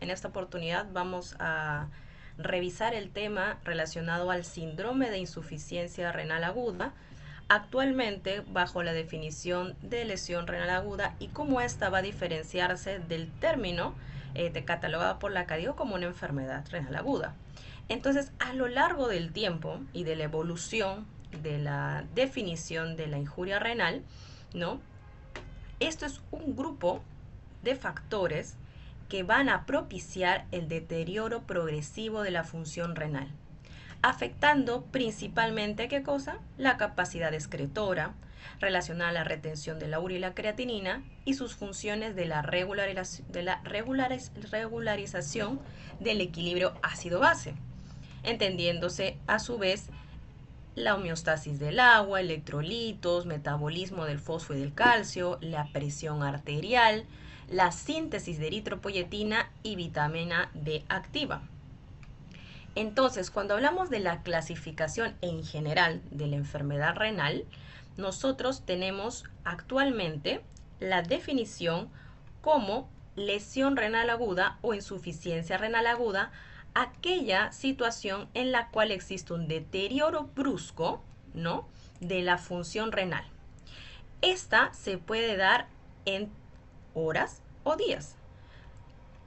En esta oportunidad vamos a revisar el tema relacionado al síndrome de insuficiencia renal aguda, actualmente bajo la definición de lesión renal aguda y cómo ésta va a diferenciarse del término catalogado por la CADIO como una enfermedad renal aguda. Entonces, a lo largo del tiempo y de la evolución de la definición de la injuria renal, ¿no? Esto es un grupo de factores que van a propiciar el deterioro progresivo de la función renal, afectando principalmente ¿qué cosa? La capacidad excretora, relacionada a la retención de la urea y la creatinina y sus funciones de la regularización del equilibrio ácido-base, entendiéndose a su vez la homeostasis del agua, electrolitos, metabolismo del fósforo y del calcio, la presión arterial, la síntesis de eritropoyetina y vitamina D activa. Entonces, cuando hablamos de la clasificación en general de la enfermedad renal, nosotros tenemos actualmente la definición como lesión renal aguda o insuficiencia renal aguda, aquella situación en la cual existe un deterioro brusco, ¿no?, de la función renal. Esta se puede dar en horas o días.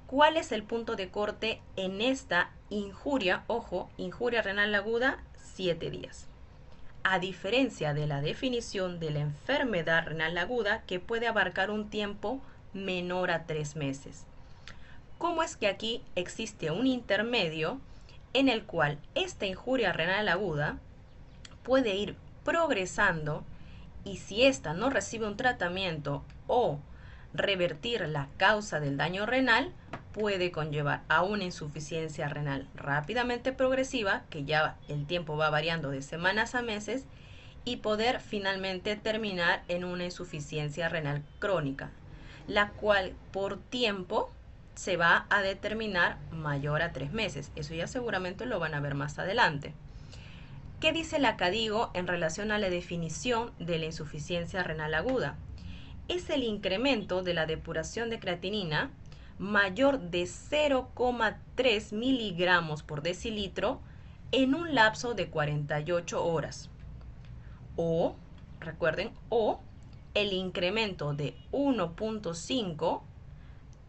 ¿Cuál es el punto de corte en esta injuria? Ojo, injuria renal aguda, 7 días. A diferencia de la definición de la enfermedad renal aguda, que puede abarcar un tiempo menor a 3 meses. ¿Cómo es que aquí existe un intermedio en el cual esta injuria renal aguda puede ir progresando y si ésta no recibe un tratamiento o revertir la causa del daño renal, puede conllevar a una insuficiencia renal rápidamente progresiva, que ya el tiempo va variando de semanas a meses, y poder finalmente terminar en una insuficiencia renal crónica, la cual por tiempo se va a determinar mayor a 3 meses. Eso ya seguramente lo van a ver más adelante. ¿Qué dice la CADIGO en relación a la definición de la insuficiencia renal aguda? Es el incremento de la depuración de creatinina mayor de 0,3 miligramos por decilitro en un lapso de 48 horas. O, recuerden, o el incremento de 1,5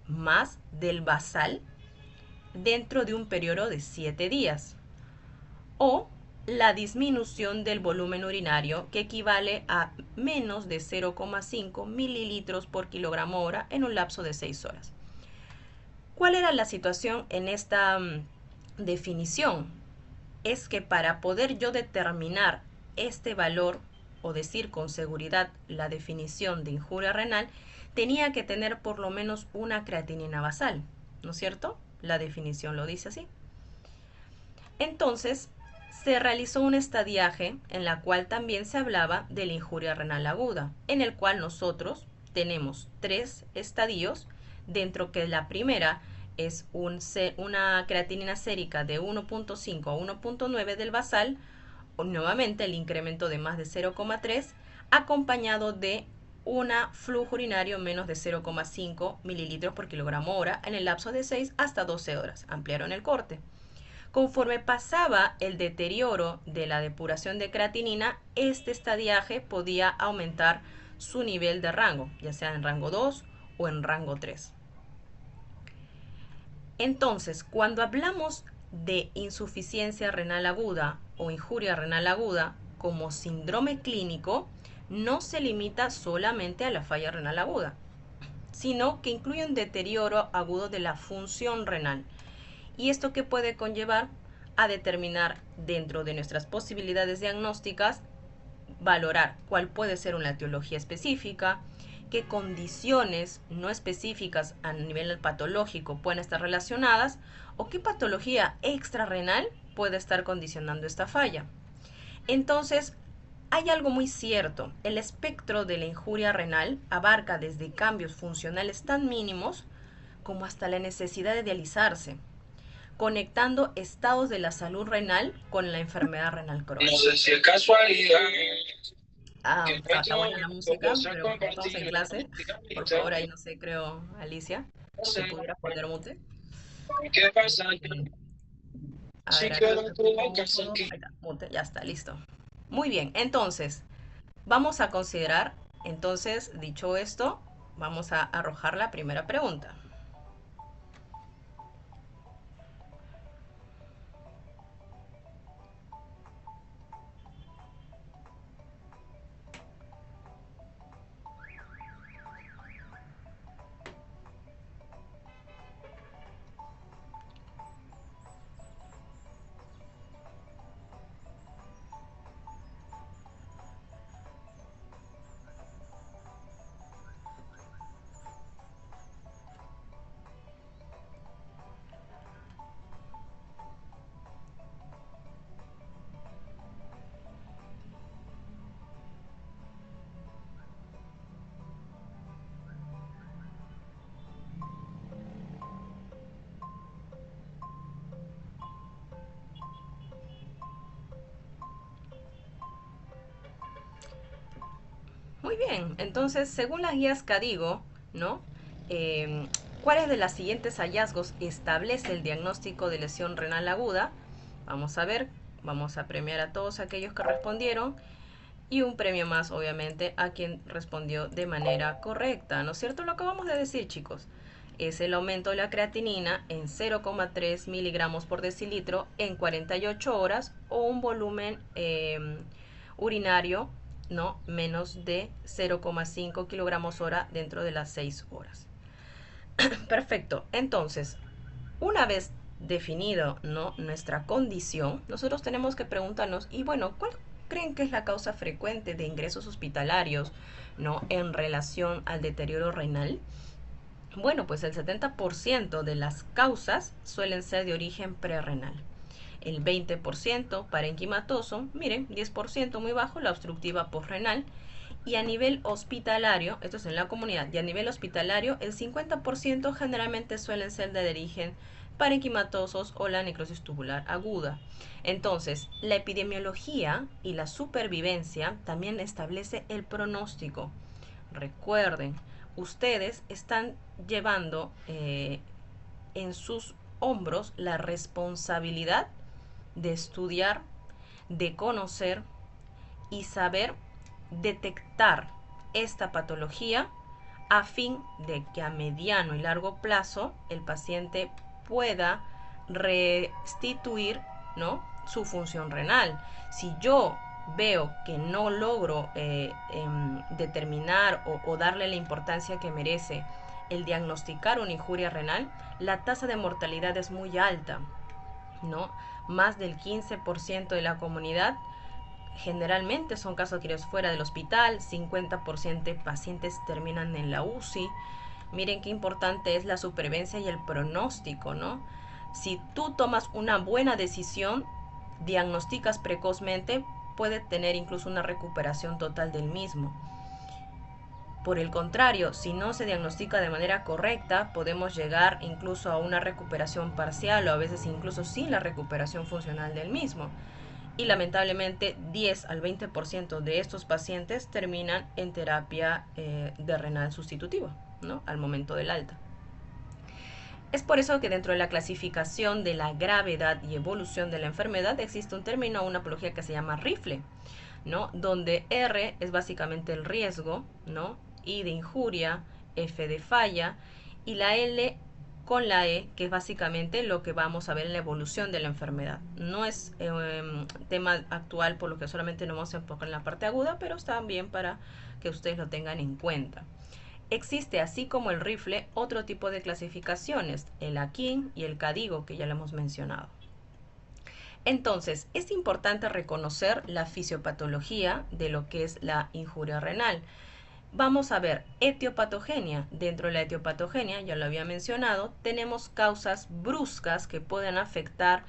más del basal dentro de un periodo de 7 días. O la disminución del volumen urinario, que equivale a menos de 0,5 mililitros por kilogramo hora en un lapso de 6 horas. ¿Cuál era la situación en esta definición? Es que para poder yo determinar este valor o decir con seguridad la definición de injuria renal, tenía que tener por lo menos una creatinina basal, ¿no es cierto? La definición lo dice así. Entonces, se realizó un estadiaje en la cual también se hablaba de la injuria renal aguda, en el cual nosotros tenemos 3 estadios, dentro que la primera es una creatinina sérica de 1,5 a 1,9 del basal, o nuevamente el incremento de más de 0,3, acompañado de una flujo urinario menos de 0,5 mililitros por kilogramo hora en el lapso de 6 hasta 12 horas. Ampliaron el corte. Conforme pasaba el deterioro de la depuración de creatinina, este estadiaje podía aumentar su nivel de rango, ya sea en rango 2 o en rango 3. Entonces, cuando hablamos de insuficiencia renal aguda o injuria renal aguda como síndrome clínico, no se limita solamente a la falla renal aguda, sino que incluye un deterioro agudo de la función renal. ¿Y esto qué puede conllevar? A determinar dentro de nuestras posibilidades diagnósticas, valorar cuál puede ser una etiología específica, qué condiciones no específicas a nivel patológico pueden estar relacionadas o qué patología extrarrenal puede estar condicionando esta falla. Entonces, hay algo muy cierto, el espectro de la injuria renal abarca desde cambios funcionales tan mínimos como hasta la necesidad de dializarse, conectando estados de la salud renal con la enfermedad renal crónica. No sé si es casualidad que Está buena yo la música, cosa pero como estamos en compartir clase, por favor, ahí no sé, creo, Alicia, no te sé. pudiera poner mute. ¿Qué pasa? A Si ver, acá quiero está el tu boca, sé micrófono. que Ahí está, mute, ya está, listo. Muy bien, entonces, vamos a considerar, entonces, dicho esto, vamos a arrojar la primera pregunta. Muy bien, entonces, según las guías Cadigo, ¿no? Eh, ¿Cuáles de los siguientes hallazgos establece el diagnóstico de lesión renal aguda? Vamos a ver, vamos a premiar a todos aquellos que respondieron y un premio más, obviamente, a quien respondió de manera correcta. ¿No es cierto lo que vamos a decir, chicos? Es el aumento de la creatinina en 0,3 miligramos por decilitro en 48 horas o un volumen urinario, ¿no? Menos de 0,5 kilogramos hora dentro de las 6 horas. Perfecto. Entonces, una vez definido, ¿no?, nuestra condición, nosotros tenemos que preguntarnos, y bueno, ¿cuál creen que es la causa frecuente de ingresos hospitalarios, ¿no?, en relación al deterioro renal? Bueno, pues el 70% de las causas suelen ser de origen prerrenal. El 20% parenquimatoso, miren, 10% muy bajo, la obstructiva posrenal. Y a nivel hospitalario, esto es en la comunidad, y a nivel hospitalario, el 50% generalmente suelen ser de origen parenquimatosos o la necrosis tubular aguda. Entonces, la epidemiología y la supervivencia también establece el pronóstico. Recuerden, ustedes están llevando en sus hombros la responsabilidad de estudiar, de conocer y saber detectar esta patología a fin de que a mediano y largo plazo el paciente pueda restituir, ¿no?, su función renal. Si yo veo que no logro determinar o darle la importancia que merece el diagnosticar una injuria renal, la tasa de mortalidad es muy alta, ¿no? Más del 15% de la comunidad generalmente son casos adquiridos fuera del hospital, 50% de pacientes terminan en la UCI. Miren qué importante es la supervivencia y el pronóstico, ¿no? Si tú tomas una buena decisión, diagnosticas precozmente, puede tener incluso una recuperación total del mismo. Por el contrario, si no se diagnostica de manera correcta, podemos llegar incluso a una recuperación parcial o a veces incluso sin la recuperación funcional del mismo. Y lamentablemente 10 al 20% de estos pacientes terminan en terapia de renal sustitutiva, ¿no?, al momento del alta. Es por eso que dentro de la clasificación de la gravedad y evolución de la enfermedad existe un término, una apología que se llama rifle, ¿no?, donde R es básicamente el riesgo, ¿no?, I de injuria, F de falla, y la L con la E, que es básicamente lo que vamos a ver en la evolución de la enfermedad. No es tema actual, por lo que solamente nos vamos a enfocar en la parte aguda, pero está bien para que ustedes lo tengan en cuenta. Existe, así como el rifle, otro tipo de clasificaciones, el Akin y el Cadigo, que ya lo hemos mencionado. Entonces, es importante reconocer la fisiopatología de lo que es la injuria renal. Vamos a ver etiopatogenia. Dentro de la etiopatogenia, ya lo había mencionado, tenemos causas bruscas que pueden afectar,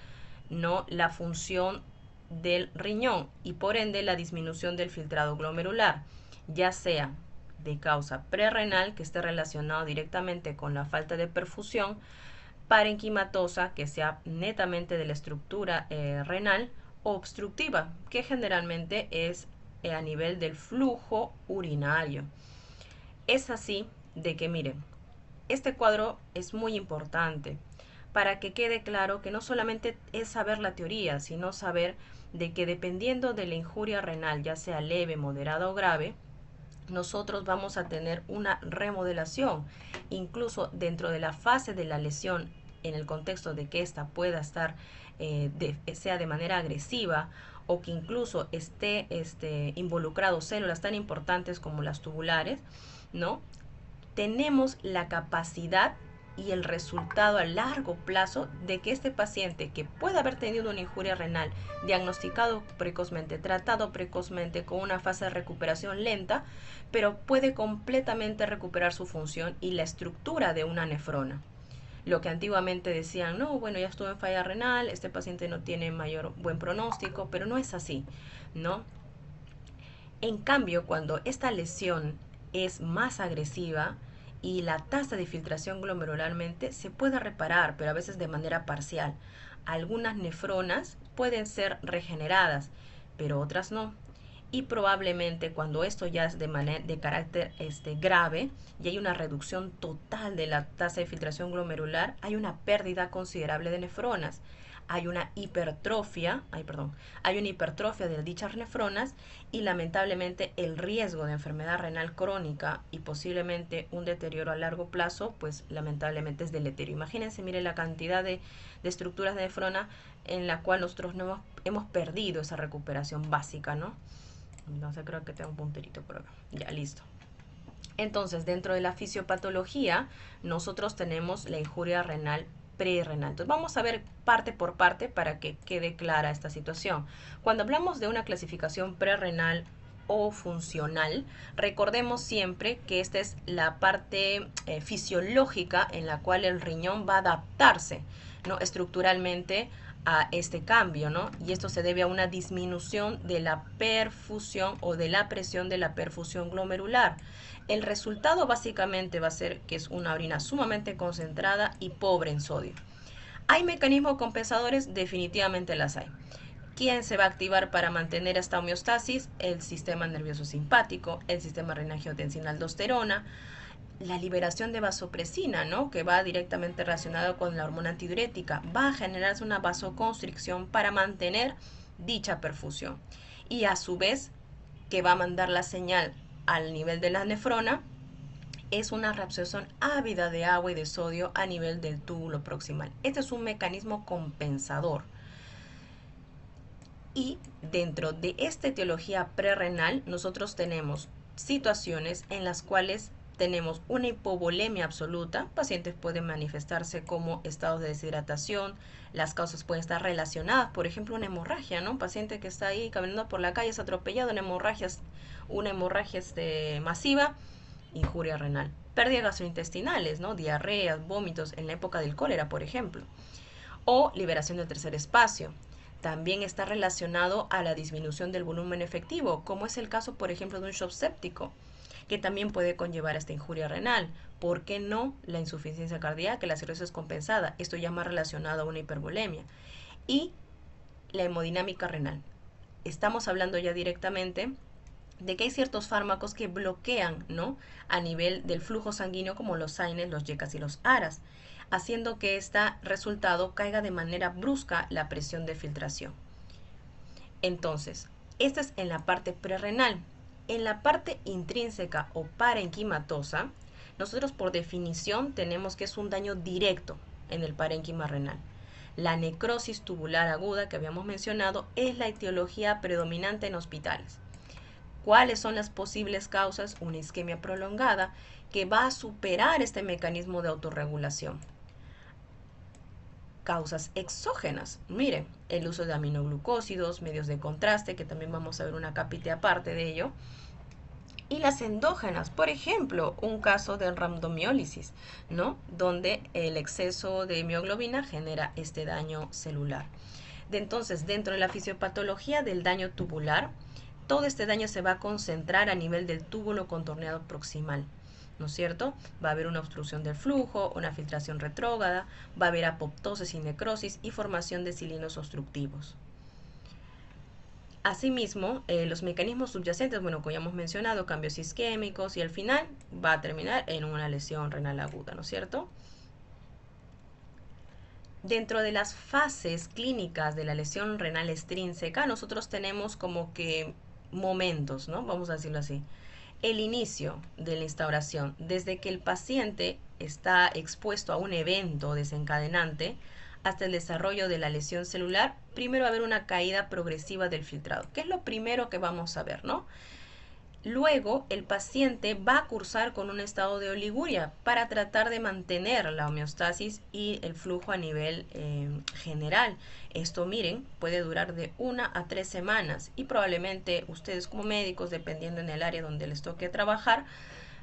¿no?, la función del riñón y por ende la disminución del filtrado glomerular, ya sea de causa prerrenal, que esté relacionado directamente con la falta de perfusión, parenquimatosa, que sea netamente de la estructura renal, o obstructiva, que generalmente es a nivel del flujo urinario. Es así de que, miren, este cuadro es muy importante para que quede claro que no solamente es saber la teoría, sino saber de que dependiendo de la injuria renal, ya sea leve, moderada o grave, nosotros vamos a tener una remodelación, incluso dentro de la fase de la lesión, en el contexto de que ésta pueda estar, sea de manera agresiva o que incluso esté involucrado células tan importantes como las tubulares, ¿no? Tenemos la capacidad y el resultado a largo plazo de que este paciente que puede haber tenido una injuria renal diagnosticado precozmente, tratado precozmente con una fase de recuperación lenta, pero puede completamente recuperar su función y la estructura de una nefrona. Lo que antiguamente decían, no, bueno, ya estuvo en falla renal, este paciente no tiene mayor buen pronóstico, pero no es así, ¿no? En cambio, cuando esta lesión es más agresiva y la tasa de filtración glomerularmente se puede reparar, pero a veces de manera parcial. Algunas nefronas pueden ser regeneradas, pero otras no. Y probablemente cuando esto ya es de carácter grave y hay una reducción total de la tasa de filtración glomerular, hay una pérdida considerable de nefronas. Hay una hipertrofia, hay una hipertrofia de dichas nefronas y lamentablemente el riesgo de enfermedad renal crónica y posiblemente un deterioro a largo plazo, pues lamentablemente es deleterio. Imagínense, mire la cantidad de estructuras de nefrona en la cual nosotros no hemos perdido esa recuperación básica, ¿no? Entonces creo que tengo un punterito por acá. Ya, listo. Entonces, dentro de la fisiopatología, nosotros tenemos la injuria renal prerrenal. Entonces, vamos a ver parte por parte para que quede clara esta situación. Cuando hablamos de una clasificación prerrenal o funcional, recordemos siempre que esta es la parte fisiológica en la cual el riñón va a adaptarse, ¿no? Estructuralmente a este cambio, ¿no? Y esto se debe a una disminución de la perfusión o de la presión de la perfusión glomerular. El resultado básicamente va a ser que es una orina sumamente concentrada y pobre en sodio. ¿Hay mecanismos compensadores? Definitivamente las hay. ¿Quién se va a activar para mantener esta homeostasis? El sistema nervioso simpático, el sistema renina-angiotensina-aldosterona, la liberación de vasopresina, ¿no? Que va directamente relacionado con la hormona antidiurética, va a generarse una vasoconstricción para mantener dicha perfusión. Y a su vez, que va a mandar la señal al nivel de la nefrona, es una reabsorción ávida de agua y de sodio a nivel del túbulo proximal. Este es un mecanismo compensador. Y dentro de esta etiología prerrenal, nosotros tenemos situaciones en las cuales tenemos una hipovolemia absoluta. Pacientes pueden manifestarse como estados de deshidratación. Las causas pueden estar relacionadas, por ejemplo, una hemorragia, ¿no? Un paciente que está ahí caminando por la calle es atropellado, una hemorragia masiva, injuria renal. Pérdidas gastrointestinales, ¿no? Diarreas, vómitos en la época del cólera, por ejemplo. O liberación del tercer espacio. También está relacionado a la disminución del volumen efectivo, como es el caso, por ejemplo, de un shock séptico, que también puede conllevar a esta injuria renal. ¿Por qué no la insuficiencia cardíaca, la cirrosis compensada? Esto ya más relacionado a una hipervolemia. Y la hemodinámica renal. Estamos hablando ya directamente de que hay ciertos fármacos que bloquean, ¿no? A nivel del flujo sanguíneo, como los AINES, los YECAS y los ARAS, haciendo que este resultado caiga de manera brusca la presión de filtración. Entonces, esta es en la parte prerrenal. En la parte intrínseca o parenquimatosa, nosotros por definición tenemos que es un daño directo en el parénquima renal. La necrosis tubular aguda que habíamos mencionado es la etiología predominante en hospitales. ¿Cuáles son las posibles causas? Una isquemia prolongada que va a superar este mecanismo de autorregulación. Causas exógenas, mire, el uso de aminoglucósidos, medios de contraste, que también vamos a ver una capita aparte de ello. Y las endógenas, por ejemplo, un caso de rhabdomiólisis, ¿no? Donde el exceso de mioglobina genera este daño celular. Entonces, dentro de la fisiopatología del daño tubular, todo este daño se va a concentrar a nivel del túbulo contorneado proximal, ¿no es cierto? Va a haber una obstrucción del flujo, una filtración retrógrada, va a haber apoptosis y necrosis y formación de cilinos obstructivos. Asimismo, los mecanismos subyacentes, bueno, como ya hemos mencionado, cambios isquémicos y al final va a terminar en una lesión renal aguda, ¿no es cierto? Dentro de las fases clínicas de la lesión renal extrínseca, nosotros tenemos como que momentos, ¿no? Vamos a decirlo así. El inicio de la instauración, desde que el paciente está expuesto a un evento desencadenante hasta el desarrollo de la lesión celular, primero va a haber una caída progresiva del filtrado, que es lo primero que vamos a ver, ¿no? Luego, el paciente va a cursar con un estado de oliguria para tratar de mantener la homeostasis y el flujo a nivel general. Esto, miren, puede durar de 1 a 3 semanas y probablemente ustedes como médicos, dependiendo en el área donde les toque trabajar,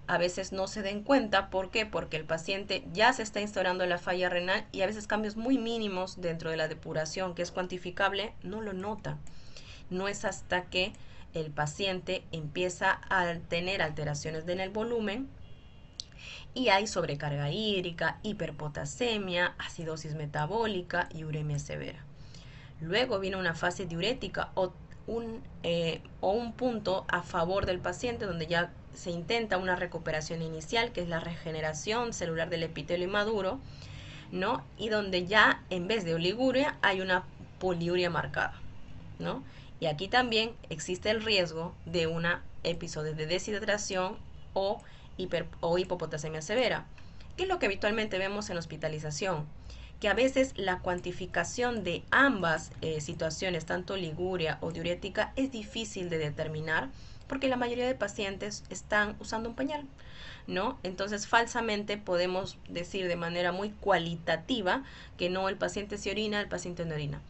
a veces no se den cuenta. ¿Por qué? Porque el paciente ya se está instaurando la falla renal y a veces cambios muy mínimos dentro de la depuración, que es cuantificable, no lo nota. No es hasta que el paciente empieza a tener alteraciones en el volumen y hay sobrecarga hídrica, hiperpotasemia, acidosis metabólica y uremia severa. Luego viene una fase diurética o un punto a favor del paciente donde ya se intenta una recuperación inicial, que es la regeneración celular del epitelio inmaduro, ¿no? Y donde ya en vez de oliguria hay una poliuria marcada, ¿no? Y aquí también existe el riesgo de un episodio de deshidratación o hipopotasemia severa, que es lo que habitualmente vemos en hospitalización, que a veces la cuantificación de ambas situaciones, tanto liguria o diurética, es difícil de determinar porque la mayoría de pacientes están usando un pañal, ¿no? Entonces, falsamente podemos decir de manera muy cualitativa que no, el paciente se orina, el paciente no orina.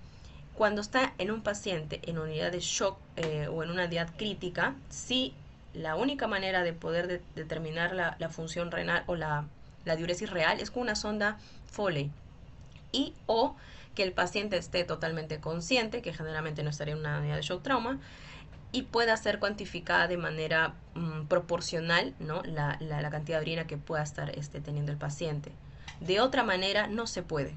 Cuando está en un paciente en unidad de shock o en una unidad crítica, sí, la única manera de poder determinar la función renal o la diuresis real es con una sonda Foley y o que el paciente esté totalmente consciente, que generalmente no estaría en una unidad de shock trauma, y pueda ser cuantificada de manera proporcional, ¿no? la cantidad de orina que pueda estar teniendo el paciente. De otra manera no se puede,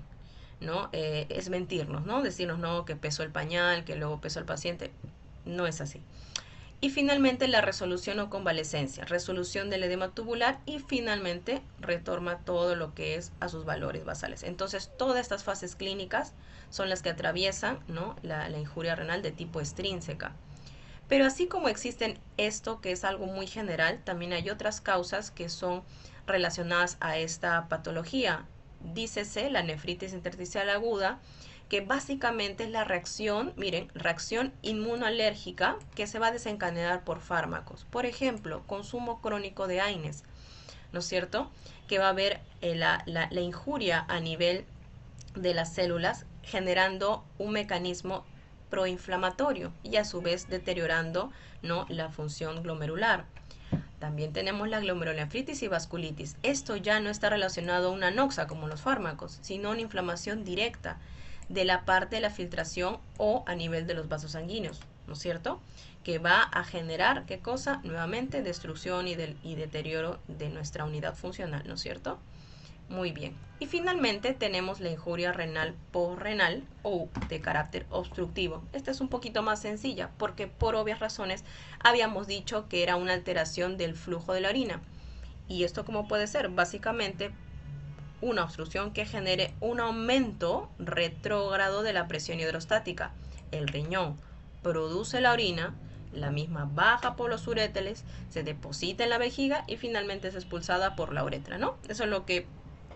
¿no? Es mentirnos, ¿no? Decirnos, no, que pesó el pañal, que luego pesó el paciente. No es así. Y finalmente la resolución o convalecencia, resolución del edema tubular y finalmente retorna todo lo que es a sus valores basales. Entonces, todas estas fases clínicas son las que atraviesan, ¿no? la injuria renal de tipo extrínseca. Pero así como existen esto, que es algo muy general, también hay otras causas que son relacionadas a esta patología. Dícese la nefritis intersticial aguda, que básicamente es la reacción, miren, reacción inmunoalérgica que se va a desencadenar por fármacos. Por ejemplo, consumo crónico de AINES, ¿no es cierto? Que va a haber la injuria a nivel de las células generando un mecanismo proinflamatorio y a su vez deteriorando, ¿no? la función glomerular. También tenemos la glomerulonefritis y vasculitis. Esto ya no está relacionado a una anoxa como los fármacos, sino una inflamación directa de la parte de la filtración o a nivel de los vasos sanguíneos, ¿no es cierto? Que va a generar, ¿qué cosa? Nuevamente, destrucción y deterioro de nuestra unidad funcional, ¿no es cierto? Muy bien. Y finalmente tenemos la injuria renal posrenal o de carácter obstructivo. Esta es un poquito más sencilla porque por obvias razones habíamos dicho que era una alteración del flujo de la orina. ¿Y esto cómo puede ser? Básicamente una obstrucción que genere un aumento retrógrado de la presión hidrostática. El riñón produce la orina, la misma baja por los uréteres, se deposita en la vejiga y finalmente es expulsada por la uretra, ¿no? Eso es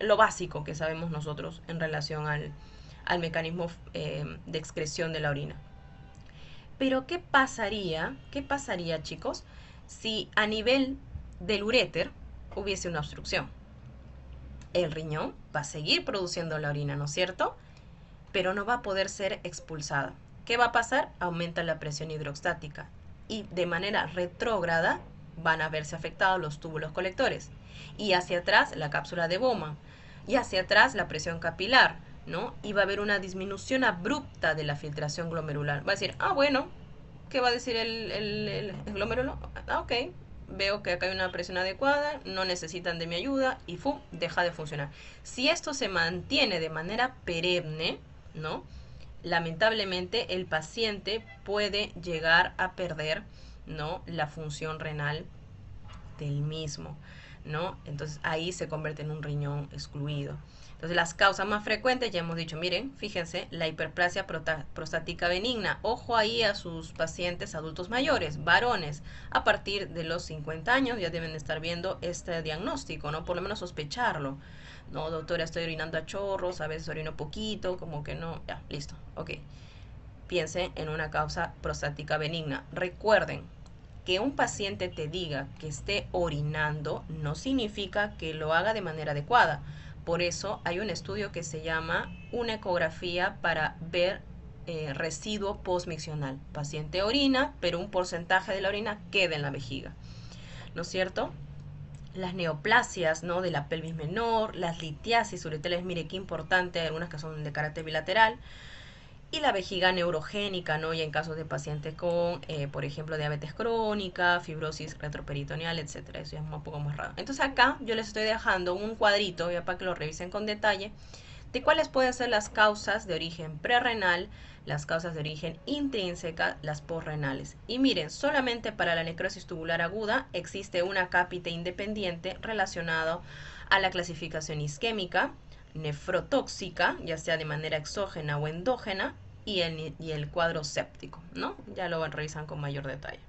lo básico que sabemos nosotros en relación al mecanismo de excreción de la orina. Pero ¿qué pasaría, chicos, si a nivel del uréter hubiese una obstrucción? El riñón va a seguir produciendo la orina, ¿no es cierto? Pero no va a poder ser expulsada. ¿Qué va a pasar? Aumenta la presión hidrostática y de manera retrógrada van a verse afectados los túbulos colectores y hacia atrás la cápsula de Bowman y hacia atrás la presión capilar, ¿no? Y va a haber una disminución abrupta de la filtración glomerular. Va a decir, bueno, ¿qué va a decir el glomérulo? Ok, veo que acá hay una presión adecuada, no necesitan de mi ayuda y ¡fum! Deja de funcionar. Si esto se mantiene de manera perenne, ¿no? Lamentablemente el paciente puede llegar a perder, ¿no? la función renal del mismo, ¿no? Entonces ahí se convierte en un riñón excluido. Entonces las causas más frecuentes, ya hemos dicho, miren, fíjense, la hiperplasia prostática benigna. Ojo ahí a sus pacientes adultos mayores, varones, a partir de los 50 años ya deben estar viendo este diagnóstico, ¿no? Por lo menos sospecharlo. No, doctora, estoy orinando a chorros, a veces orino poquito, como que no, ya, listo, ok. Piensen en una causa prostática benigna. Recuerden, que un paciente te diga que esté orinando no significa que lo haga de manera adecuada. Por eso hay un estudio que se llama una ecografía para ver residuo postmiccional. Paciente orina, pero un porcentaje de la orina queda en la vejiga. ¿No es cierto? Las neoplasias, ¿no?, de la pelvis menor, las litiasis ureterales, mire qué importante, hay algunas que son de carácter bilateral, y la vejiga neurogénica, ¿no? Y en casos de pacientes con, por ejemplo, diabetes crónica, fibrosis retroperitoneal, etcétera. Eso ya es un poco más raro. Entonces acá yo les estoy dejando un cuadrito, ya para que lo revisen con detalle, de cuáles pueden ser las causas de origen prerrenal, las causas de origen intrínseca, las postrenales. Y miren, solamente para la necrosis tubular aguda existe una cápita independiente relacionado a la clasificación isquémica, nefrotóxica, ya sea de manera exógena o endógena, y el cuadro séptico, ¿no? Ya lo revisan con mayor detalle.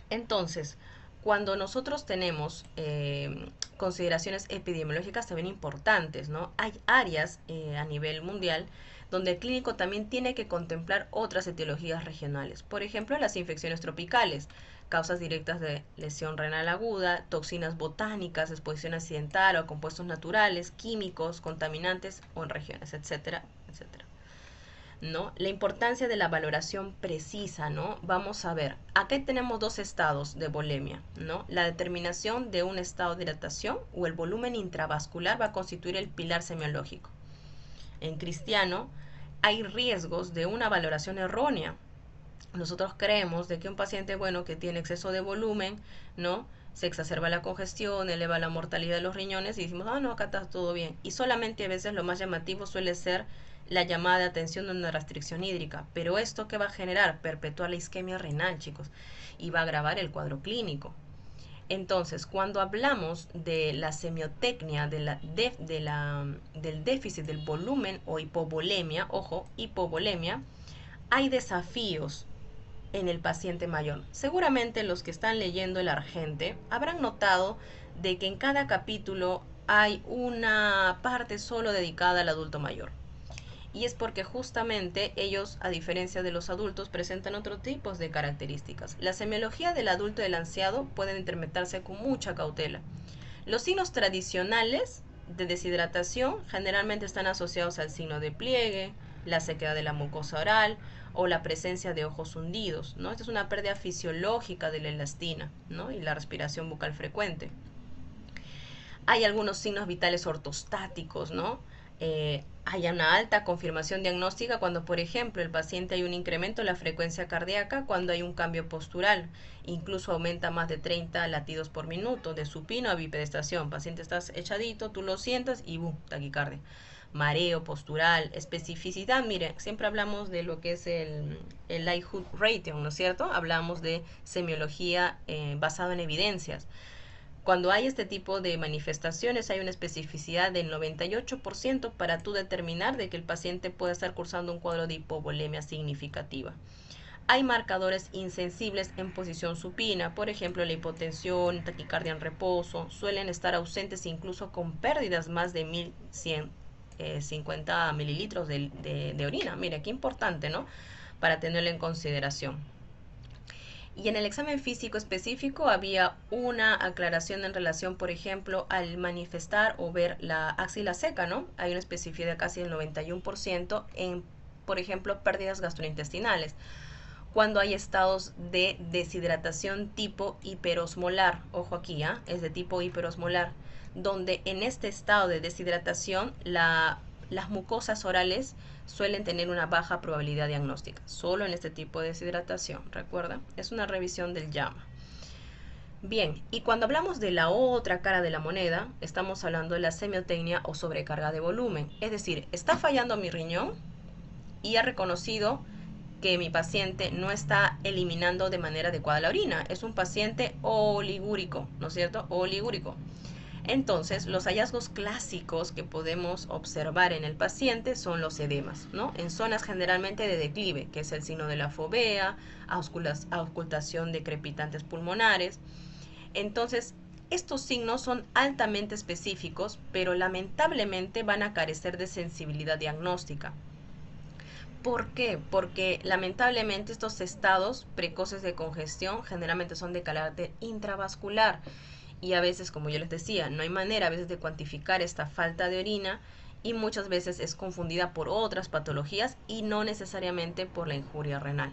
Entonces, cuando nosotros tenemos consideraciones epidemiológicas también importantes, ¿no? Hay áreas a nivel mundial donde el clínico también tiene que contemplar otras etiologías regionales. Por ejemplo, las infecciones tropicales, causas directas de lesión renal aguda, toxinas botánicas, exposición accidental o a compuestos naturales, químicos, contaminantes o en regiones, etcétera, etcétera. ¿No? La importancia de la valoración precisa, ¿no? Vamos a ver, aquí tenemos dos estados de volemia, ¿no? La determinación de un estado de dilatación o el volumen intravascular va a constituir el pilar semiológico. En cristiano hay riesgos de una valoración errónea. Nosotros creemos de que un paciente, bueno, que tiene exceso de volumen, ¿no?, se exacerba la congestión, eleva la mortalidad de los riñones y decimos, no, acá está todo bien. Y solamente a veces lo más llamativo suele ser la llamada de atención de una restricción hídrica. Pero esto que va a generar, perpetuar la isquemia renal, chicos, y va a agravar el cuadro clínico. Entonces, cuando hablamos de la semiotecnia, del déficit del volumen o hipovolemia, ojo, hipovolemia, hay desafíos en el paciente mayor. Seguramente los que están leyendo el Argente habrán notado de que en cada capítulo hay una parte solo dedicada al adulto mayor. Y es porque justamente ellos, a diferencia de los adultos, presentan otro tipo de características. La semiología del adulto y del anciano pueden interpretarse con mucha cautela. Los signos tradicionales de deshidratación generalmente están asociados al signo de pliegue, la sequedad de la mucosa oral o la presencia de ojos hundidos, ¿no? Esta es una pérdida fisiológica de la elastina, ¿no?, y la respiración bucal frecuente. Hay algunos signos vitales ortostáticos, ¿no? Hay una alta confirmación diagnóstica cuando, por ejemplo, el paciente hay un incremento en la frecuencia cardíaca, cuando hay un cambio postural, incluso aumenta más de 30 latidos por minuto, de supino a bipedestación. Paciente estás echadito, tú lo sientas y taquicardia. Mareo postural, especificidad, mire, siempre hablamos de lo que es el Lighthood Rating, ¿no es cierto? Hablamos de semiología basada en evidencias. Cuando hay este tipo de manifestaciones hay una especificidad del 98% para tú determinar de que el paciente puede estar cursando un cuadro de hipovolemia significativa. Hay marcadores insensibles en posición supina, por ejemplo la hipotensión, taquicardia en reposo, suelen estar ausentes incluso con pérdidas más de 1150 mililitros de orina. Mira, qué importante, ¿no?, para tenerlo en consideración. Y en el examen físico específico había una aclaración en relación, por ejemplo, al manifestar o ver la axila seca, ¿no? Hay una especificidad casi del 91% en, por ejemplo, pérdidas gastrointestinales. Cuando hay estados de deshidratación tipo hiperosmolar, ojo aquí, es de tipo hiperosmolar, donde en este estado de deshidratación las mucosas orales suelen tener una baja probabilidad diagnóstica, solo en este tipo de deshidratación, recuerda, es una revisión del JAMA. Bien, y cuando hablamos de la otra cara de la moneda, estamos hablando de la semiotecnia o sobrecarga de volumen, es decir, está fallando mi riñón y ha reconocido que mi paciente no está eliminando de manera adecuada la orina. Es un paciente oligúrico, ¿no es cierto? Oligúrico. Entonces, los hallazgos clásicos que podemos observar en el paciente son los edemas, ¿no? En zonas generalmente de declive, que es el signo de la fovea, auscultación de crepitantes pulmonares. Entonces, estos signos son altamente específicos, pero lamentablemente van a carecer de sensibilidad diagnóstica. ¿Por qué? Porque lamentablemente estos estados precoces de congestión generalmente son de carácter intravascular y a veces, como yo les decía, no hay manera a veces de cuantificar esta falta de orina y muchas veces es confundida por otras patologías y no necesariamente por la injuria renal,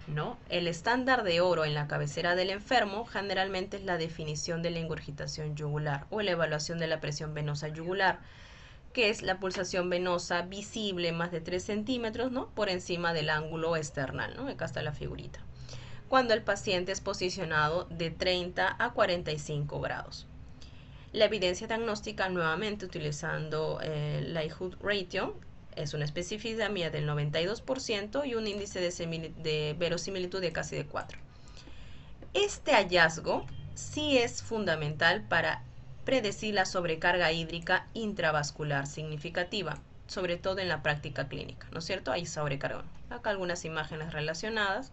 ¿no? El estándar de oro en la cabecera del enfermo generalmente es la definición de la ingurgitación yugular o la evaluación de la presión venosa yugular, que es la pulsación venosa visible más de 3 centímetros, ¿no? Por encima del ángulo external, ¿no? Acá está la figurita. Cuando el paciente es posicionado de 30 a 45 grados. La evidencia diagnóstica, nuevamente utilizando el likelihood ratio, es una especificidad mía del 92% y un índice de verosimilitud de casi de 4. Este hallazgo sí es fundamental para predecir la sobrecarga hídrica intravascular significativa, sobre todo en la práctica clínica, ¿no es cierto? Hay sobrecarga. Acá algunas imágenes relacionadas.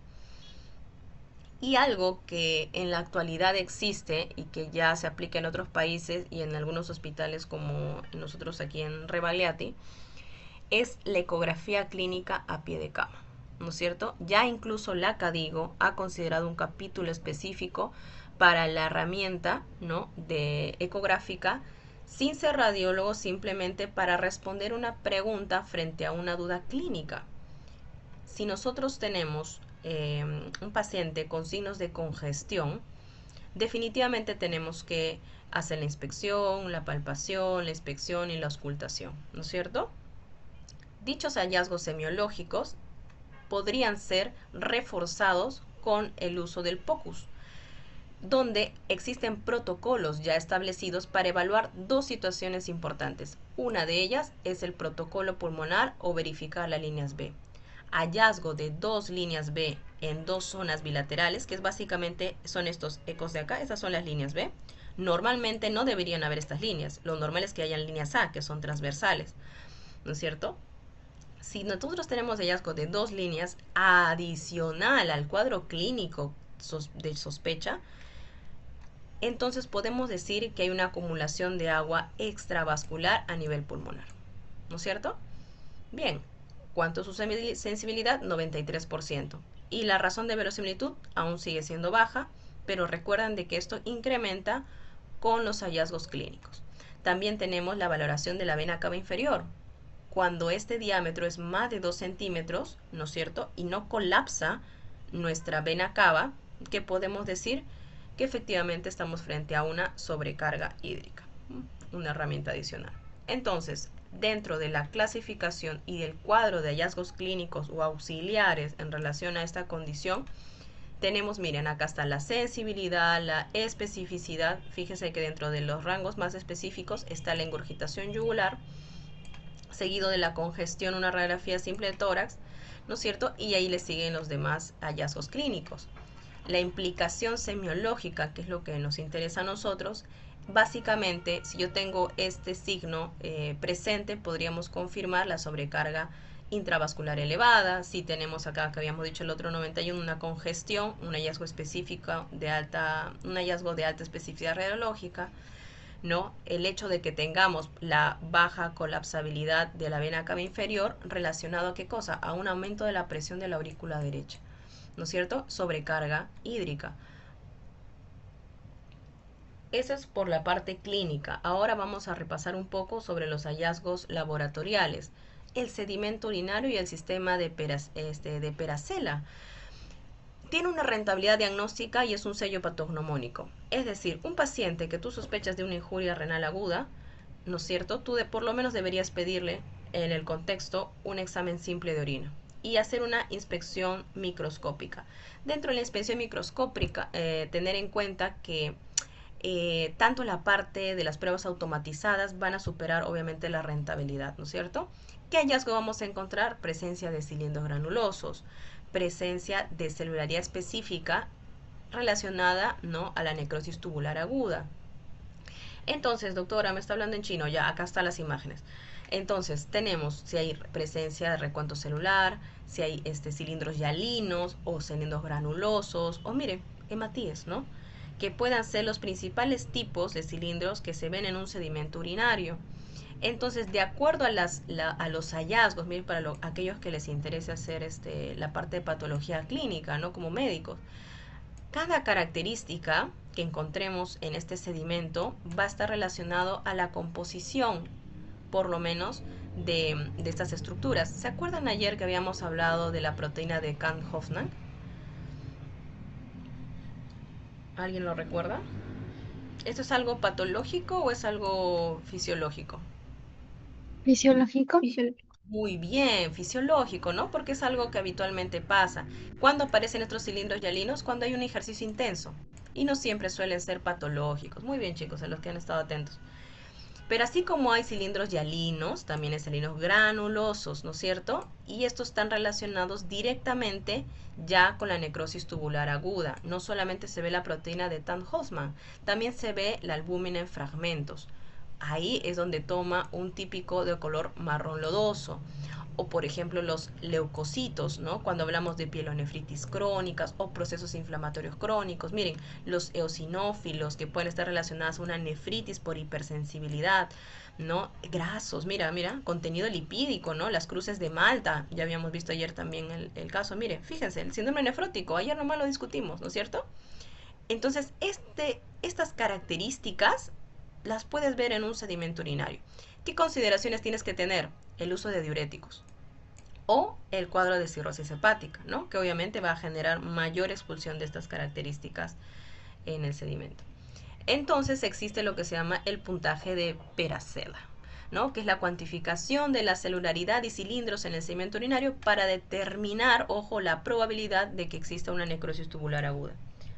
Y algo que en la actualidad existe y que ya se aplica en otros países y en algunos hospitales como nosotros aquí en Rebagliati, es la ecografía clínica a pie de cama, ¿no es cierto? Ya incluso la CADIGO ha considerado un capítulo específico para la herramienta, ¿no?, de ecográfica, sin ser radiólogo, simplemente para responder una pregunta frente a una duda clínica. Si nosotros tenemos un paciente con signos de congestión, definitivamente tenemos que hacer la inspección, la palpación, la inspección y la auscultación, ¿no es cierto? Dichos hallazgos semiológicos podrían ser reforzados con el uso del POCUS, donde existen protocolos ya establecidos para evaluar dos situaciones importantes. Una de ellas es el protocolo pulmonar o verificar las líneas B. Hallazgo de dos líneas B en dos zonas bilaterales, que es básicamente son estos ecos de acá, esas son las líneas B. Normalmente no deberían haber estas líneas, lo normal es que hayan líneas A, que son transversales, ¿no es cierto? Si nosotros tenemos hallazgo de dos líneas adicional al cuadro clínico de sospecha, entonces podemos decir que hay una acumulación de agua extravascular a nivel pulmonar, ¿no es cierto? Bien, ¿cuánto es su sensibilidad? 93%. Y la razón de verosimilitud aún sigue siendo baja, pero recuerdan de que esto incrementa con los hallazgos clínicos. También tenemos la valoración de la vena cava inferior. Cuando este diámetro es más de 2 centímetros, ¿no es cierto?, y no colapsa nuestra vena cava, ¿qué podemos decir? Que efectivamente estamos frente a una sobrecarga hídrica, una herramienta adicional. Entonces, dentro de la clasificación y del cuadro de hallazgos clínicos o auxiliares en relación a esta condición, tenemos, miren, acá está la sensibilidad, la especificidad. Fíjense que dentro de los rangos más específicos está la ingurgitación yugular, seguido de la congestión, una radiografía simple de tórax, ¿no es cierto? Y ahí le siguen los demás hallazgos clínicos. La implicación semiológica, que es lo que nos interesa a nosotros, básicamente, si yo tengo este signo presente, podríamos confirmar la sobrecarga intravascular elevada. Si tenemos acá, que habíamos dicho el otro 91, una congestión, un hallazgo específico un hallazgo de alta especificidad radiológica, ¿no? El hecho de que tengamos la baja colapsabilidad de la vena cava inferior relacionado a qué cosa, a un aumento de la presión de la aurícula derecha, ¿no es cierto? Sobrecarga hídrica. Eso es por la parte clínica. Ahora vamos a repasar un poco sobre los hallazgos laboratoriales, el sedimento urinario y el sistema de Peracela. Tiene una rentabilidad diagnóstica y es un sello patognomónico. Es decir, un paciente que tú sospechas de una injuria renal aguda, ¿no es cierto?, tú por lo menos deberías pedirle en el contexto un examen simple de orina y hacer una inspección microscópica. Dentro de la inspección microscópica, tener en cuenta que tanto la parte de las pruebas automatizadas van a superar obviamente la rentabilidad, ¿no es cierto? ¿Qué hallazgo vamos a encontrar? Presencia de cilindros granulosos, presencia de celularidad específica relacionada, ¿no?, a la necrosis tubular aguda. Entonces, doctora, me está hablando en chino, ya acá están las imágenes. Entonces, tenemos si hay presencia de recuento celular, si hay cilindros hialinos o cilindros granulosos, o mire, hematíes, ¿no? Que puedan ser los principales tipos de cilindros que se ven en un sedimento urinario. Entonces, de acuerdo a los hallazgos, miren, para aquellos que les interese hacer la parte de patología clínica, ¿no?, como médicos, cada característica que encontremos en este sedimento va a estar relacionado a la composición, por lo menos, de estas estructuras. ¿Se acuerdan ayer que habíamos hablado de la proteína de Kahn-Hoffmann? ¿Alguien lo recuerda? ¿Esto es algo patológico o es algo fisiológico? Fisiológico. Muy bien, fisiológico, ¿no? Porque es algo que habitualmente pasa. ¿Cuándo aparecen estos cilindros hialinos? Cuando hay un ejercicio intenso. Y no siempre suelen ser patológicos. Muy bien, chicos, a los que han estado atentos. Pero así como hay cilindros hialinos, también hay cilindros granulosos, ¿no es cierto? Y estos están relacionados directamente ya con la necrosis tubular aguda. No solamente se ve la proteína de Tan-Hoffmann, también se ve la albúmina en fragmentos. Ahí es donde toma un típico de color marrón lodoso. O por ejemplo los leucocitos, ¿no? Cuando hablamos de pielonefritis crónicas o procesos inflamatorios crónicos. Miren, los eosinófilos que pueden estar relacionados a una nefritis por hipersensibilidad, ¿no? Grasos, mira, contenido lipídico, ¿no? Las cruces de Malta, ya habíamos visto ayer también el caso. Mire, fíjense, el síndrome nefrótico, ayer nomás lo discutimos, ¿no es cierto? Entonces, estas características las puedes ver en un sedimento urinario. ¿Qué consideraciones tienes que tener? El uso de diuréticos o el cuadro de cirrosis hepática, ¿no?, que obviamente va a generar mayor expulsión de estas características en el sedimento. Entonces existe lo que se llama el puntaje de Peraceda, ¿no?, que es la cuantificación de la celularidad y cilindros en el sedimento urinario para determinar, ojo, la probabilidad de que exista una necrosis tubular aguda.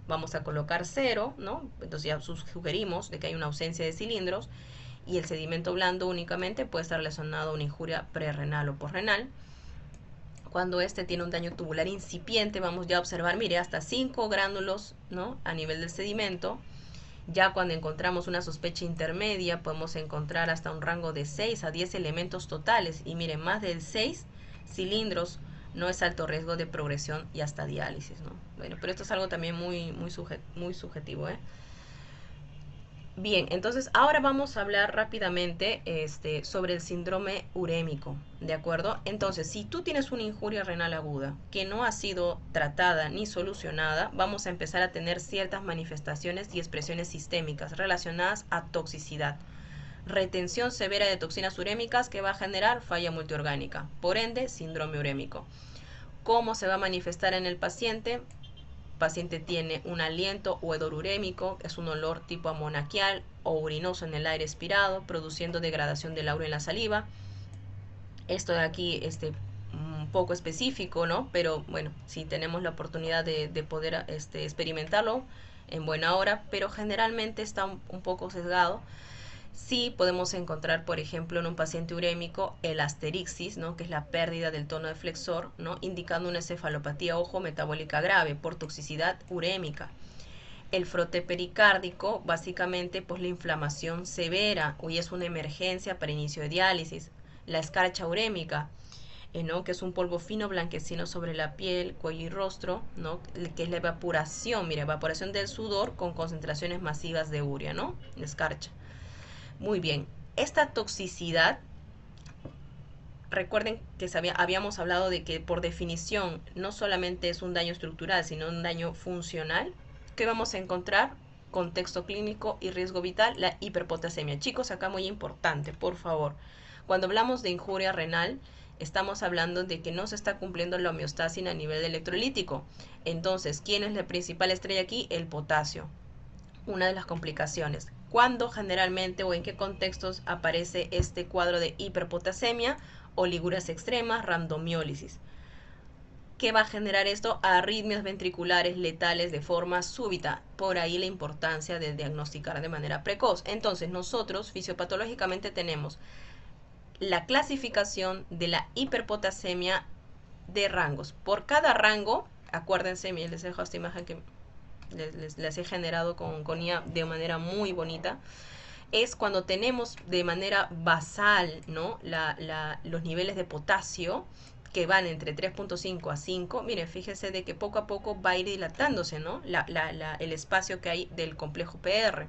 Vamos a colocar 0, ¿no? Entonces ya sugerimos de que hay una ausencia de cilindros y el sedimento blando únicamente puede estar relacionado a una injuria prerrenal o posrenal. Cuando este tiene un daño tubular incipiente, vamos ya a observar, mire, hasta 5 gránulos, ¿no?, a nivel del sedimento. Ya cuando encontramos una sospecha intermedia, podemos encontrar hasta un rango de 6 a 10 elementos totales. Y miren, más de 6 cilindros no es alto riesgo de progresión y hasta diálisis, ¿no? Bueno, pero esto es algo también muy subjetivo, ¿eh? Bien, entonces ahora vamos a hablar rápidamente sobre el síndrome urémico, ¿de acuerdo? Entonces, si tú tienes una injuria renal aguda que no ha sido tratada ni solucionada, vamos a empezar a tener ciertas manifestaciones y expresiones sistémicas relacionadas a toxicidad. Retención severa de toxinas urémicas que va a generar falla multiorgánica, por ende, síndrome urémico. ¿Cómo se va a manifestar en el paciente? Paciente tiene un aliento o hedor urémico, es un olor tipo amoniacal o urinoso en el aire expirado, produciendo degradación del aura en la saliva. Esto de aquí, un poco específico, ¿no? Pero bueno, si tenemos la oportunidad de poder experimentarlo en buena hora, pero generalmente está un poco sesgado. Sí podemos encontrar, por ejemplo, en un paciente urémico el asterixis, ¿no?, que es la pérdida del tono de flexor, ¿no?, indicando una encefalopatía, ojo, metabólica grave por toxicidad urémica. El frote pericárdico, básicamente, pues la inflamación severa, hoy es una emergencia para inicio de diálisis. La escarcha urémica, ¿no?, que es un polvo fino blanquecino sobre la piel, cuello y rostro, ¿no?, que es la evaporación, mira, evaporación del sudor con concentraciones masivas de urea, ¿no?, la escarcha. Muy bien, esta toxicidad, recuerden que habíamos hablado de que por definición no solamente es un daño estructural, sino un daño funcional. ¿Qué vamos a encontrar? Contexto clínico y riesgo vital, la hiperpotasemia. Chicos, acá muy importante, por favor. Cuando hablamos de injuria renal, estamos hablando de que no se está cumpliendo la homeostasis a nivel electrolítico. Entonces, ¿quién es la principal estrella aquí? El potasio. Una de las complicaciones. ¿Cuándo generalmente o en qué contextos aparece este cuadro de hiperpotasemia? Oliguras extremas, randomiólisis. ¿Qué va a generar esto? Arritmias ventriculares letales de forma súbita. Por ahí la importancia de diagnosticar de manera precoz. Entonces, nosotros fisiopatológicamente tenemos la clasificación de la hiperpotasemia de rangos. Por cada rango, acuérdense, miren, les dejo esta imagen que les he generado con IA de manera muy bonita. Es cuando tenemos de manera basal, ¿no? Los niveles de potasio que van entre 3.5 a 5. Miren, fíjense de que poco a poco va a ir dilatándose, ¿no? El espacio que hay del complejo PR.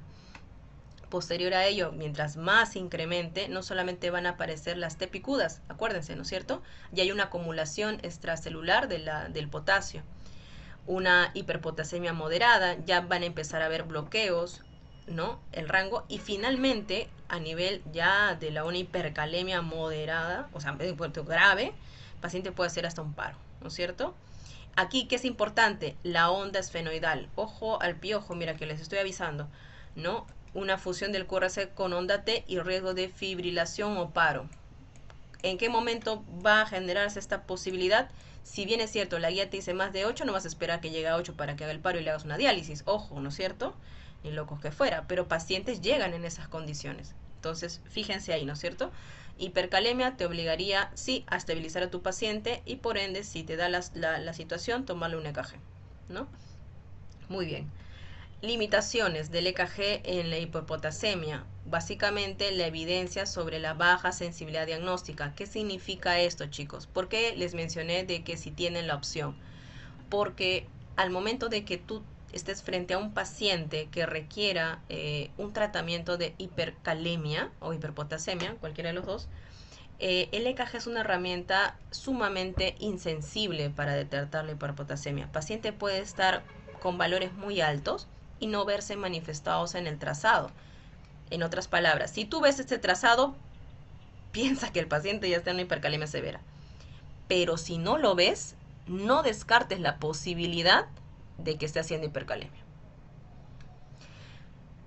Posterior a ello, mientras más incremente, no solamente van a aparecer las T picudas, acuérdense, ¿no es cierto? Y hay una acumulación extracelular del potasio. Una hiperpotasemia moderada, ya van a empezar a haber bloqueos, ¿no? El rango. Y finalmente, a nivel ya de una hipercalemia moderada, o sea, grave, el paciente puede hacer hasta un paro, ¿no es cierto? Aquí, ¿qué es importante? La onda esfenoidal. Ojo al piojo, mira que les estoy avisando, ¿no? Una fusión del QRS con onda T y riesgo de fibrilación o paro. ¿En qué momento va a generarse esta posibilidad? Si bien es cierto, la guía te dice más de 8, no vas a esperar que llegue a 8 para que haga el paro y le hagas una diálisis. Ojo, ¿no es cierto? Ni locos que fuera. Pero pacientes llegan en esas condiciones. Entonces, fíjense ahí, ¿no es cierto? Hipercalemia te obligaría, sí, a estabilizar a tu paciente y por ende, si te da la situación, tomarle un EKG, ¿no? Muy bien. Limitaciones del EKG en la hipopotasemia. Básicamente la evidencia sobre la baja sensibilidad diagnóstica. ¿Qué significa esto, chicos? ¿Por qué les mencioné de que si tienen la opción? Porque al momento de que tú estés frente a un paciente que requiera un tratamiento de hipercalemia o hiperpotasemia, cualquiera de los dos, el EKG es una herramienta sumamente insensible para detectar la hiperpotasemia. El paciente puede estar con valores muy altos y no verse manifestados en el trazado. En otras palabras, si tú ves este trazado, piensa que el paciente ya está en una hipercalemia severa. Pero si no lo ves, no descartes la posibilidad de que esté haciendo hipercalemia.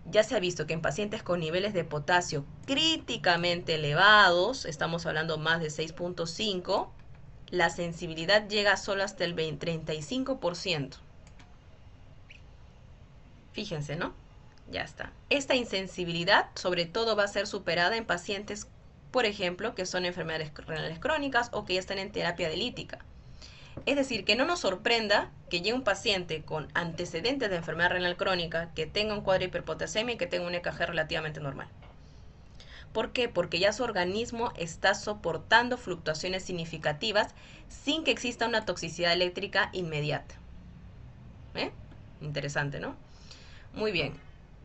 Ya se ha visto que en pacientes con niveles de potasio críticamente elevados, estamos hablando más de 6.5, la sensibilidad llega solo hasta el 35%. Fíjense, ¿no? Ya está. Esta insensibilidad sobre todo va a ser superada en pacientes, por ejemplo, que son enfermedades renales crónicas o que ya están en terapia dialítica. Es decir, que no nos sorprenda que llegue un paciente con antecedentes de enfermedad renal crónica, que tenga un cuadro de hiperpotasemia y que tenga un EKG relativamente normal. ¿Por qué? Porque ya su organismo está soportando fluctuaciones significativas sin que exista una toxicidad eléctrica inmediata. Interesante, ¿no? Muy bien.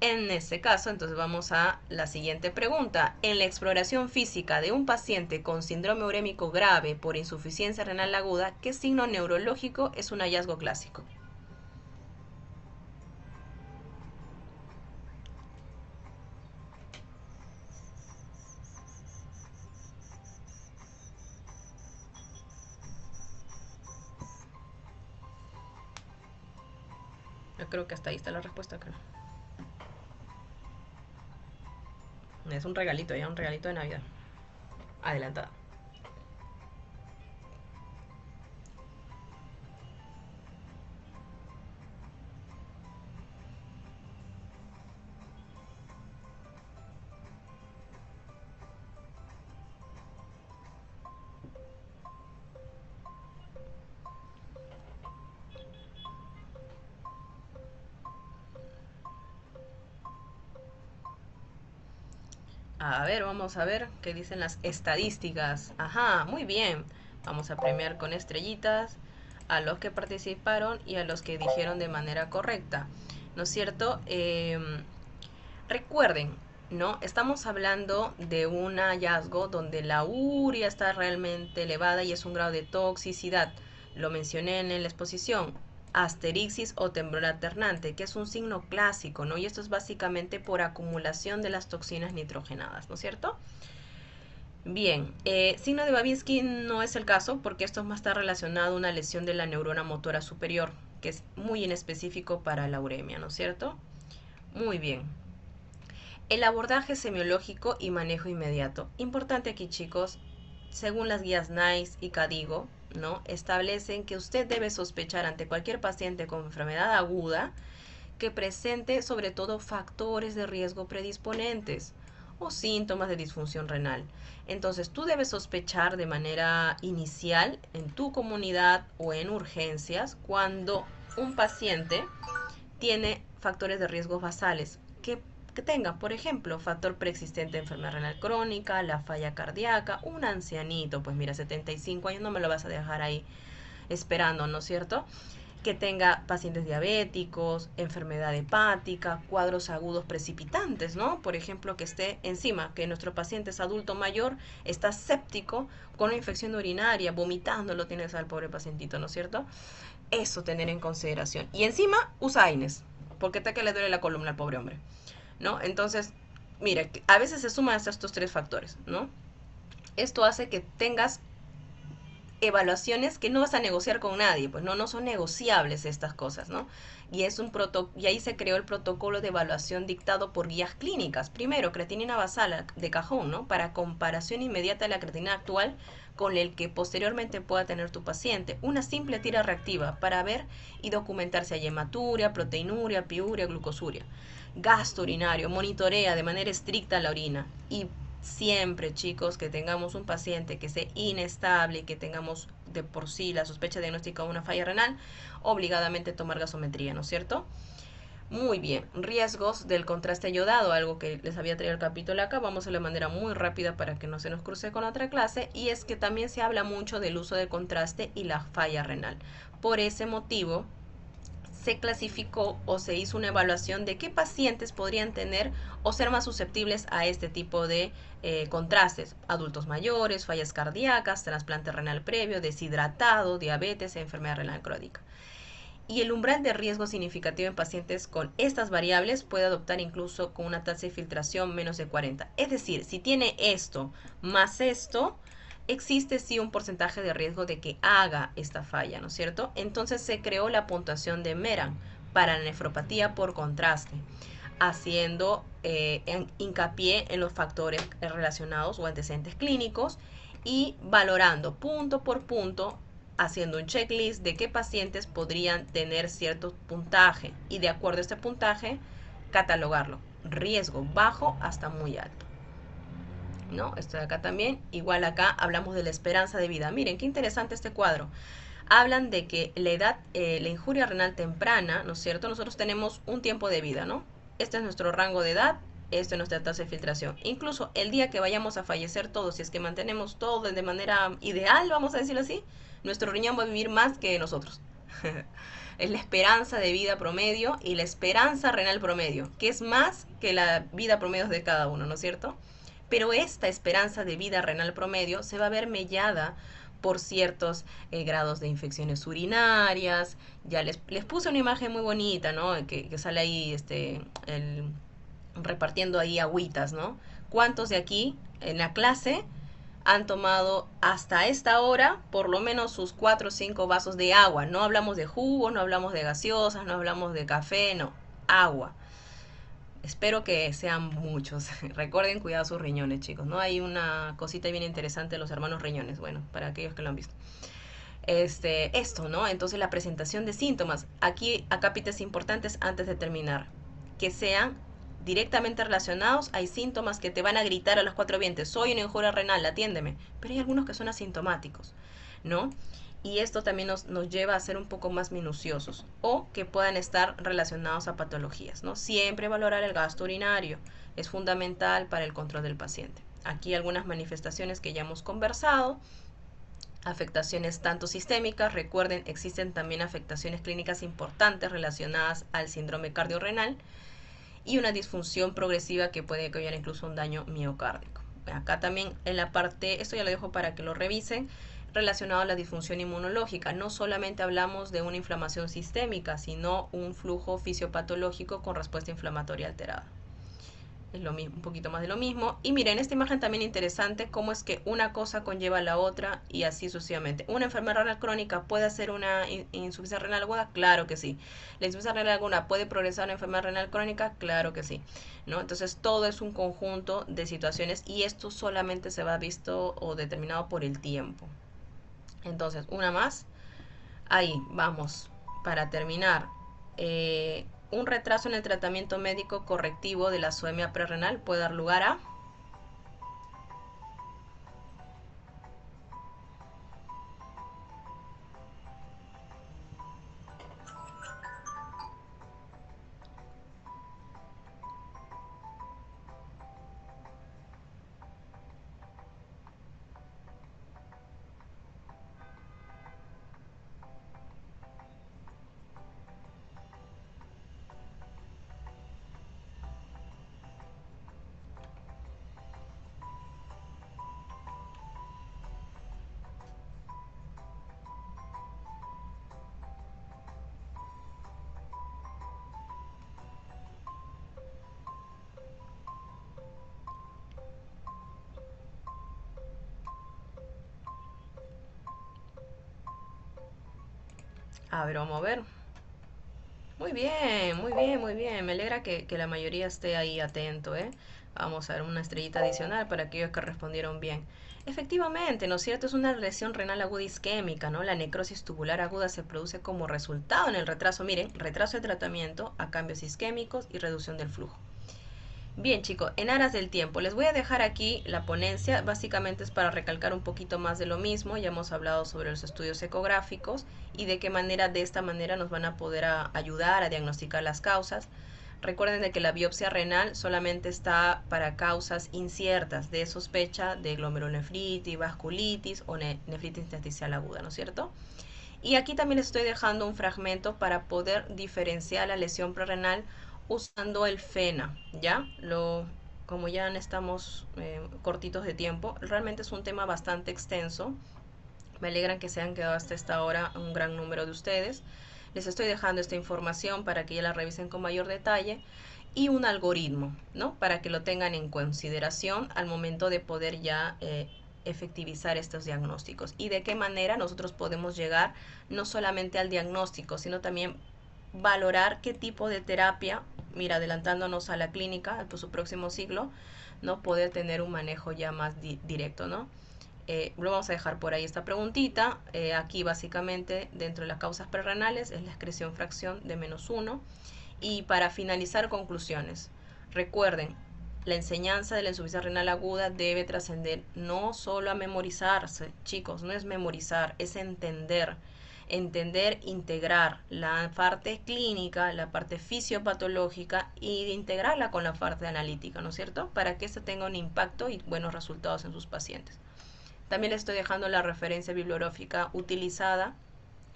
En este caso, entonces vamos a la siguiente pregunta. En la exploración física de un paciente con síndrome urémico grave por insuficiencia renal aguda, ¿qué signo neurológico es un hallazgo clásico? Yo creo que hasta ahí está la respuesta, creo. Es un regalito, ya un regalito de Navidad. Adelantada. A ver, vamos a ver qué dicen las estadísticas. Ajá, muy bien. Vamos a premiar con estrellitas a los que participaron y a los que dijeron de manera correcta. ¿No es cierto? Recuerden, ¿no? Estamos hablando de un hallazgo donde la urea está realmente elevada y es un grado de toxicidad. Lo mencioné en la exposición. Asterixis o temblor alternante, que es un signo clásico, ¿no? Y esto es básicamente por acumulación de las toxinas nitrogenadas, ¿no es cierto? Bien, signo de Babinski no es el caso porque esto más está relacionado a una lesión de la neurona motora superior, que es muy inespecífico para la uremia, ¿no es cierto? Muy bien. El abordaje semiológico y manejo inmediato. Importante aquí, chicos, según las guías NICE y CADIGO, ¿no? Establecen que usted debe sospechar ante cualquier paciente con enfermedad aguda que presente sobre todo factores de riesgo predisponentes o síntomas de disfunción renal. Entonces tú debes sospechar de manera inicial en tu comunidad o en urgencias cuando un paciente tiene factores de riesgo basales que tenga, por ejemplo, factor preexistente de enfermedad renal crónica, la falla cardíaca, un ancianito, pues mira, 75 años no me lo vas a dejar ahí esperando, ¿no es cierto? Que tenga pacientes diabéticos, enfermedad hepática, cuadros agudos precipitantes, ¿no? Por ejemplo, que esté encima, que nuestro paciente es adulto mayor, está séptico, con una infección urinaria, vomitando, lo tienes al pobre pacientito, ¿no es cierto? Eso tener en consideración. Y encima usa AINES, porque está que le duele la columna al pobre hombre, ¿no? Entonces, mira, a veces se suman hasta estos tres factores, ¿no? Esto hace que tengas evaluaciones que no vas a negociar con nadie, pues no son negociables estas cosas, ¿no? Y y ahí se creó el protocolo de evaluación dictado por guías clínicas. Primero, creatinina basal de cajón, ¿no? Para comparación inmediata de la creatinina actual con el que posteriormente pueda tener tu paciente. Una simple tira reactiva para ver y documentar si hay hematuria, proteinuria, piuria, glucosuria. Gasto urinario, monitorea de manera estricta la orina y siempre, chicos, que tengamos un paciente que sea inestable y que tengamos de por sí la sospecha diagnóstica de una falla renal, obligadamente tomar gasometría, ¿no es cierto? Muy bien, riesgos del contraste yodado, algo que les había traído el capítulo acá, vamos a la manera muy rápida para que no se nos cruce con otra clase, y es que también se habla mucho del uso de contraste y la falla renal. Por ese motivo, se clasificó o se hizo una evaluación de qué pacientes podrían tener o ser más susceptibles a este tipo de contrastes. Adultos mayores, fallas cardíacas, trasplante renal previo, deshidratado, diabetes, enfermedad renal crónica. Y el umbral de riesgo significativo en pacientes con estas variables puede adoptar incluso con una tasa de filtración menos de 40. Es decir, si tiene esto más esto, existe sí un porcentaje de riesgo de que haga esta falla, ¿no es cierto? Entonces se creó la puntuación de Meran para la nefropatía por contraste, haciendo hincapié en los factores relacionados o antecedentes clínicos y valorando punto por punto, haciendo un checklist de qué pacientes podrían tener cierto puntaje y de acuerdo a este puntaje catalogarlo, riesgo bajo hasta muy alto. ¿No? Esto de acá también, igual acá hablamos de la esperanza de vida. Miren, qué interesante este cuadro. Hablan de que la edad, la injuria renal temprana, ¿no es cierto? Nosotros tenemos un tiempo de vida, ¿no? Este es nuestro rango de edad, esta es nuestra tasa de filtración. Incluso el día que vayamos a fallecer todos, si es que mantenemos todo de manera ideal, vamos a decirlo así, nuestro riñón va a vivir más que nosotros. Es la esperanza de vida promedio y la esperanza renal promedio, que es más que la vida promedio de cada uno, ¿no es cierto? Pero esta esperanza de vida renal promedio se va a ver mellada por ciertos grados de infecciones urinarias. Ya les puse una imagen muy bonita, ¿no? Que sale ahí repartiendo ahí agüitas, ¿no? ¿Cuántos de aquí en la clase han tomado hasta esta hora por lo menos sus 4 o 5 vasos de agua? No hablamos de jugos, no hablamos de gaseosas, no hablamos de café, no, agua. Espero que sean muchos. Recuerden cuidar sus riñones, chicos, ¿no? Hay una cosita bien interesante de los hermanos riñones, bueno, para aquellos que lo han visto. Esto, ¿no? Entonces la presentación de síntomas. Aquí acápites importantes antes de terminar. Que sean directamente relacionados. Hay síntomas que te van a gritar a los cuatro vientos. Soy una injuria renal, atiéndeme. Pero hay algunos que son asintomáticos, ¿no? Y esto también nos lleva a ser un poco más minuciosos o que puedan estar relacionados a patologías, ¿no? Siempre valorar el gasto urinario es fundamental para el control del paciente. Aquí algunas manifestaciones que ya hemos conversado, afectaciones tanto sistémicas, recuerden, existen también afectaciones clínicas importantes relacionadas al síndrome cardiorrenal y una disfunción progresiva que puede causar incluso un daño miocárdico. Acá también en la parte, esto ya lo dejo para que lo revisen, relacionado a la disfunción inmunológica. No solamente hablamos de una inflamación sistémica, sino un flujo fisiopatológico con respuesta inflamatoria alterada. Es lo mismo, un poquito más de lo mismo. Y miren, esta imagen también interesante, cómo es que una cosa conlleva a la otra y así sucesivamente. ¿Una enfermedad renal crónica puede ser una insuficiencia renal aguda? Claro que sí. ¿La insuficiencia renal aguda puede progresar a una enfermedad renal crónica? Claro que sí, ¿no? Entonces todo es un conjunto de situaciones y esto solamente se va visto o determinado por el tiempo. Entonces, una más. Ahí, vamos. Para terminar, un retraso en el tratamiento médico correctivo de la azoemia prerrenal puede dar lugar a... A ver, vamos a ver. Muy bien, muy bien, muy bien. Me alegra que la mayoría esté ahí atento, ¿eh? Vamos a ver una estrellita adicional para aquellos que respondieron bien. Efectivamente, ¿no es cierto? Es una lesión renal aguda isquémica, ¿no? La necrosis tubular aguda se produce como resultado en el retraso, miren, retraso de tratamiento a cambios isquémicos y reducción del flujo. Bien, chicos, en aras del tiempo, les voy a dejar aquí la ponencia. Básicamente es para recalcar un poquito más de lo mismo. Ya hemos hablado sobre los estudios ecográficos y de qué manera, de esta manera, nos van a poder ayudar a diagnosticar las causas. Recuerden de que la biopsia renal solamente está para causas inciertas de sospecha de glomerulonefritis, vasculitis o nefritis intersticial aguda, ¿no es cierto? Y aquí también les estoy dejando un fragmento para poder diferenciar la lesión prerrenal usando el FENA, ¿ya? Como ya estamos cortitos de tiempo, realmente es un tema bastante extenso. Me alegran que se han quedado hasta esta hora un gran número de ustedes. Les estoy dejando esta información para que ya la revisen con mayor detalle y un algoritmo, ¿no? Para que lo tengan en consideración al momento de poder ya efectivizar estos diagnósticos y de qué manera nosotros podemos llegar no solamente al diagnóstico, sino también valorar qué tipo de terapia, mira, adelantándonos a la clínica, pues su próximo siglo, ¿no? Poder tener un manejo ya más directo, ¿no? Lo vamos a dejar por ahí esta preguntita. Aquí básicamente dentro de las causas prerrenales es la excreción fracción de -1. Y para finalizar, conclusiones. Recuerden, la enseñanza de la insuficiencia renal aguda debe trascender no solo a memorizarse, chicos, no es memorizar, es entender. Entender, integrar la parte clínica, la parte fisiopatológica y integrarla con la parte analítica, ¿no es cierto? Para que se tenga un impacto y buenos resultados en sus pacientes. También les estoy dejando la referencia bibliográfica utilizada.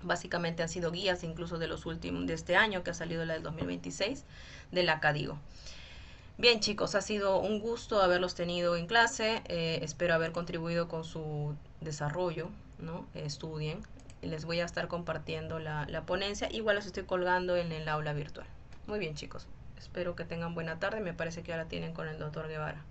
Básicamente han sido guías incluso de los últimos de este año, que ha salido la del 2026, de la CADIGO. Bien, chicos, ha sido un gusto haberlos tenido en clase. Espero haber contribuido con su desarrollo, ¿no? Estudien. Les voy a estar compartiendo la ponencia. Igual los estoy colgando en el aula virtual. Muy bien, chicos. Espero que tengan buena tarde. Me parece que ahora tienen con el doctor Guevara.